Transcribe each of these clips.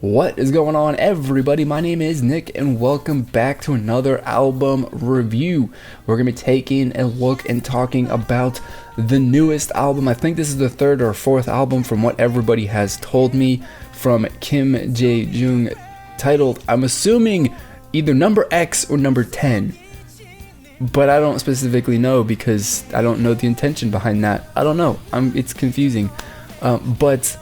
What is going on, everybody? My name is Nick and welcome back to another album review. We're going to be taking a look and talking about the newest album. I think this is the third or fourth album from what everybody has told me, from Jae Joong, titled, I'm assuming, either NO.X or number 10. But I don't specifically know because I don't know the intention behind that. I don't know. It's confusing. But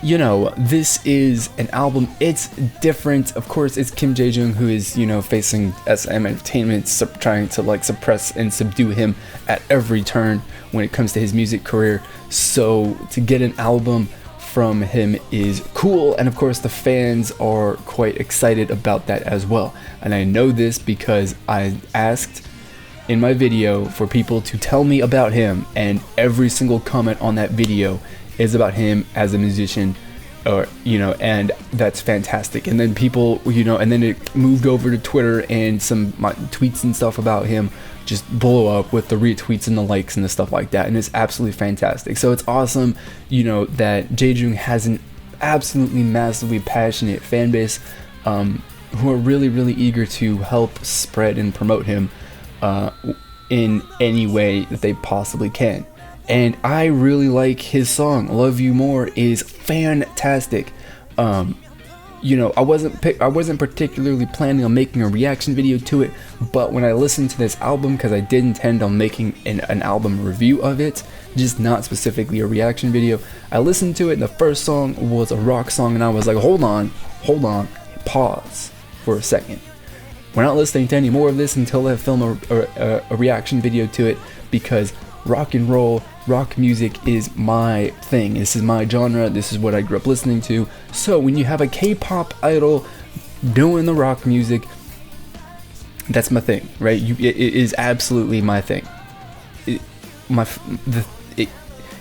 you know, this is an album. It's different. Of course, it's Jae Joong who is, facing SM Entertainment, trying to suppress and subdue him at every turn when it comes to his music career. So to get an album from him is cool, and of course the fans are quite excited about that as well. And I know this because I asked in my video for people to tell me about him, and every single comment on that video is about him as a musician, and that's fantastic. And then people, and then it moved over to Twitter, and some my tweets and stuff about him just blow up with the retweets and the likes and the stuff like that, and it's absolutely fantastic. So it's awesome, that Jae Joong has an absolutely massively passionate fan base, who are really, really eager to help spread and promote him in any way that they possibly can. And I really like his song. Love You More is fantastic. I wasn't particularly planning on making a reaction video to it, but when I listened to this album, because I did intend on making an album review of it, just not specifically a reaction video, I listened to it, and the first song was a rock song, and I was like, hold on, pause for a second. We're not listening to any more of this until I film a reaction video to it, because rock and roll, rock music is my thing. This is my genre. This is what I grew up listening to. So when you have a K-pop idol doing the rock music, that's my thing, right? It is absolutely my thing.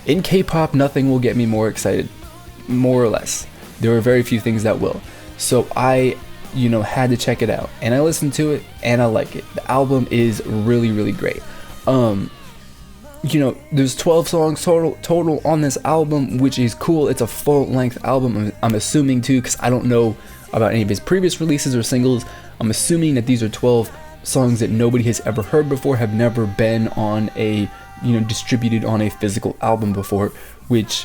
In K-pop, nothing will get me more excited, more or less. There are very few things that will. So I, had to check it out, and I listened to it, and I like it. The album is really, really great. There's 12 songs total on this album, which is cool. It's a full-length album, I'm assuming, too, because I don't know about any of his previous releases or singles. I'm assuming that these are 12 songs that nobody has ever heard before, have never been on a, distributed on a physical album before, which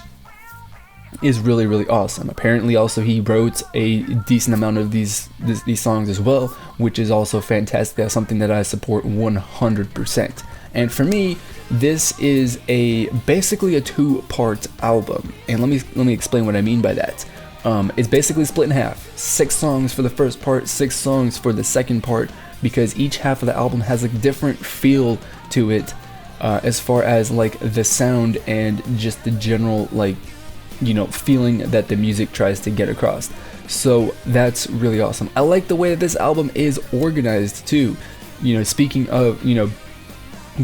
is really, really awesome. Apparently, also, he wrote a decent amount of these songs as well, which is also fantastic. That's something that I support 100%. And for me, this is basically a two-part album, and let me explain what I mean by that. It's basically split in half: 6 songs for the first part, 6 songs for the second part, because each half of the album has a different feel to it, as far as the sound and just the general feeling that the music tries to get across. So that's really awesome. I like the way that this album is organized too. Speaking of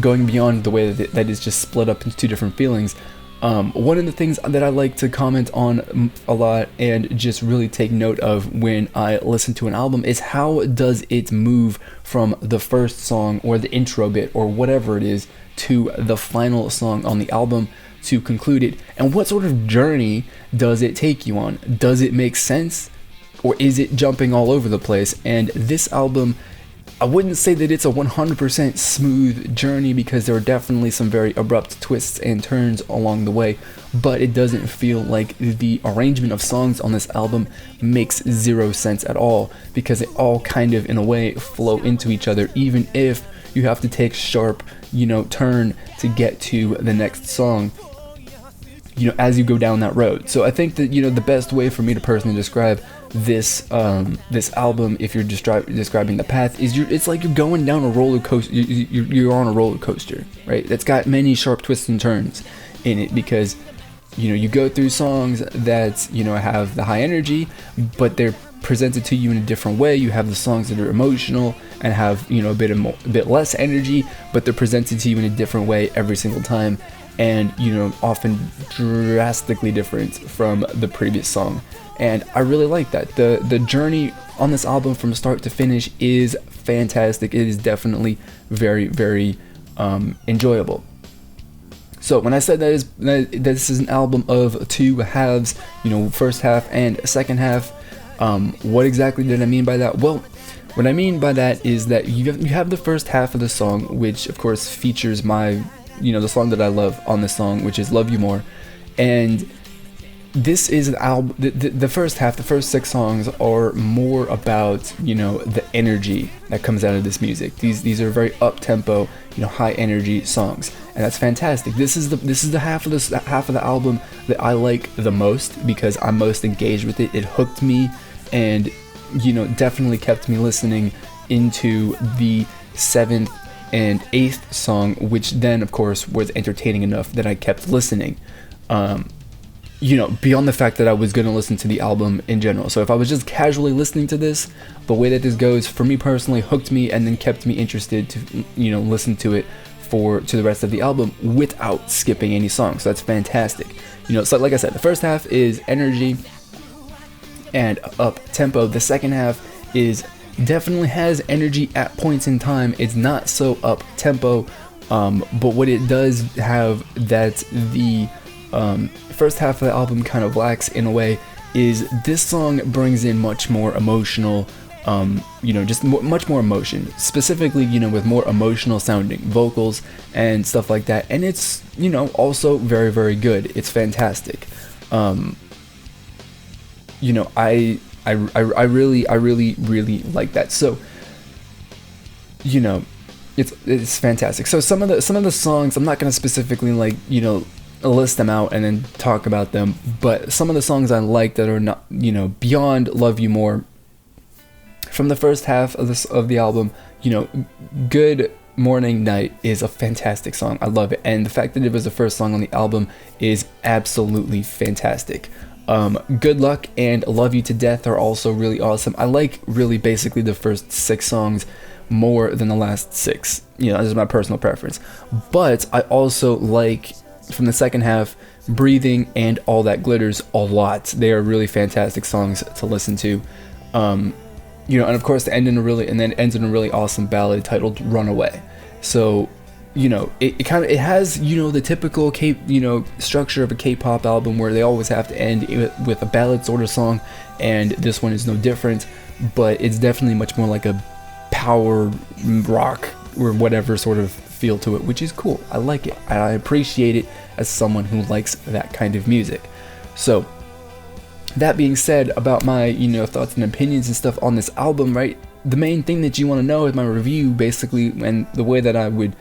going beyond the way that is just split up into 2 different feelings, one of the things that I like to comment on a lot and just really take note of when I listen to an album is how does it move from the first song or the intro bit or whatever it is to the final song on the album to conclude it, and what sort of journey does it take you on? Does it make sense, or is it jumping all over the place? And this album, I wouldn't say that it's a 100% smooth journey, because there are definitely some very abrupt twists and turns along the way, but it doesn't feel like the arrangement of songs on this album makes 0 sense at all, because it all kind of, in a way, flow into each other, even if you have to take sharp, turn to get to the next song, as you go down that road. So I think that, the best way for me to personally describe this album, if you're describing the path, is it's like you're going down a roller coaster. You're on a roller coaster, right? That's got many sharp twists and turns in it, because you go through songs that have the high energy, but they're presented to you in a different way. You have the songs that are emotional and have a bit less energy, but they're presented to you in a different way every single time, and often drastically different from the previous song. And I really like that. The journey on this album from start to finish is fantastic. It is definitely very, very enjoyable. So when I said that this is an album of two halves, first half and second half, what exactly did I mean by that? Well, what I mean by that is that you have the first half of the song, which of course features my, the song that I love on the song, which is Love You More. And this is an album, the first half, the first 6 songs are more about, the energy that comes out of this music. These are very up-tempo, high energy songs, and that's fantastic. This is the half of the album that I like the most because I'm most engaged with it. It hooked me and, definitely kept me listening into the 7th and 8th song, which then of course was entertaining enough that I kept listening. Beyond the fact that I was going to listen to the album in general. So if I was just casually listening to this, the way that this goes, for me personally, hooked me and then kept me interested to, listen to it to the rest of the album without skipping any songs. So that's fantastic. So like I said, the first half is energy and up tempo. The second half definitely has energy at points in time. It's not so up tempo, but what it does have that the first half of the album kind of lacks in a way is this song brings in much more emotional, much more emotion, specifically, with more emotional sounding vocals and stuff like that. And it's, also very, very good. It's fantastic. I really like that. So, it's fantastic. So some of the songs, I'm not going to specifically list them out and then talk about them, but some of the songs I like that are not, beyond Love You More, from the first half of the album, Good Morning Night is a fantastic song. I love it, and the fact that it was the first song on the album is absolutely fantastic. Good Luck and Love You to Death are also really awesome. I like really basically the first 6 songs more than the last 6. This is my personal preference, but I also like from the second half, Breathing and All That Glitters a lot. They are really fantastic songs to listen to. And of course the ends in a really awesome ballad titled Runaway. So, it has, the typical structure of a K-pop album where they always have to end with a ballad sort of song, and this one is no different, but it's definitely much more like a power rock or whatever sort of feel to it, which is cool. I like it. I appreciate it as someone who likes that kind of music. So that being said about my thoughts and opinions and stuff on this album, right? The main thing that you want to know is my review basically, and the way that I would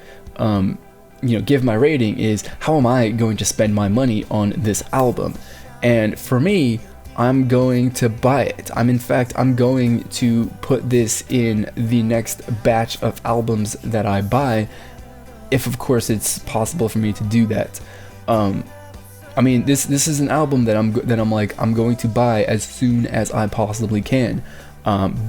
give my rating is how am I going to spend my money on this album. And for me, I'm going to buy it. I'm going to put this in the next batch of albums that I buy, if of course it's possible for me to do that. This is an album that I'm going to buy as soon as I possibly can,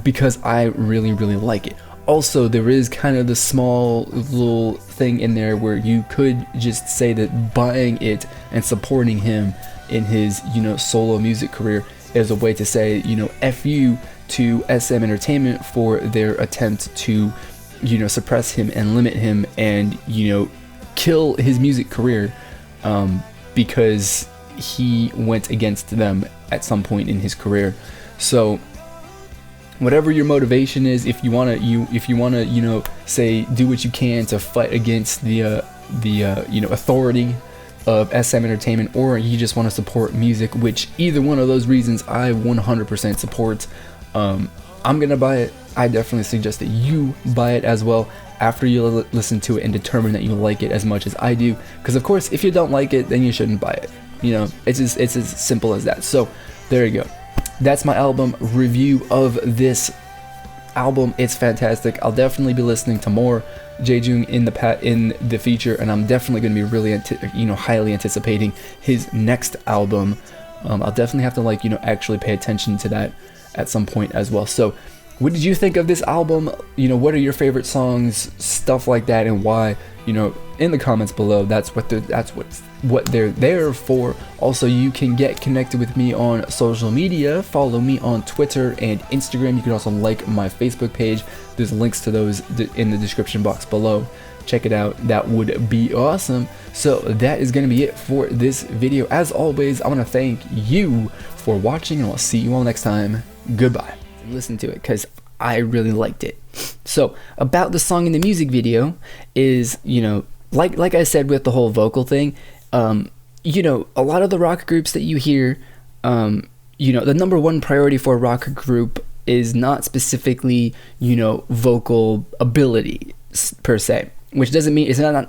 because I really like it. Also, there is kind of the small little thing in there where you could just say that buying it and supporting him in his solo music career is a way to say F you to SM Entertainment for their attempt to suppress him and limit him and kill his music career, because he went against them at some point in his career. So whatever your motivation is, if you want to say do what you can to fight against the authority of SM Entertainment, or you just want to support music, which either one of those reasons I 100% support, I'm gonna buy it. I definitely suggest that you buy it as well after you listen to it and determine that you like it as much as I do, because of course if you don't like it, then you shouldn't buy it. It's as simple as that. So there you go. That's my album review of this album. It's fantastic. I'll definitely be listening to more Jae Joong in the future, and I'm definitely going to be really highly anticipating his next album. I'll definitely have to actually pay attention to that at some point as well. So what did you think of this album? What are your favorite songs, stuff like that, and why? In the comments below. That's what they're there for. Also, you can get connected with me on social media. Follow me on Twitter and Instagram. You can also like my Facebook page. There's links to those in the description box below. check it out. That would be awesome. So that is going to be it for this video. As always, I want to thank you for watching, and I'll see you all next time. Goodbye. Listen to it because I really liked it. So about the song in the music video is, you know, like I said with the whole vocal thing, you know, a lot of the rock groups that you hear, you know, the number one priority for a rock group is not specifically, you know, vocal ability per se, which doesn't mean it's not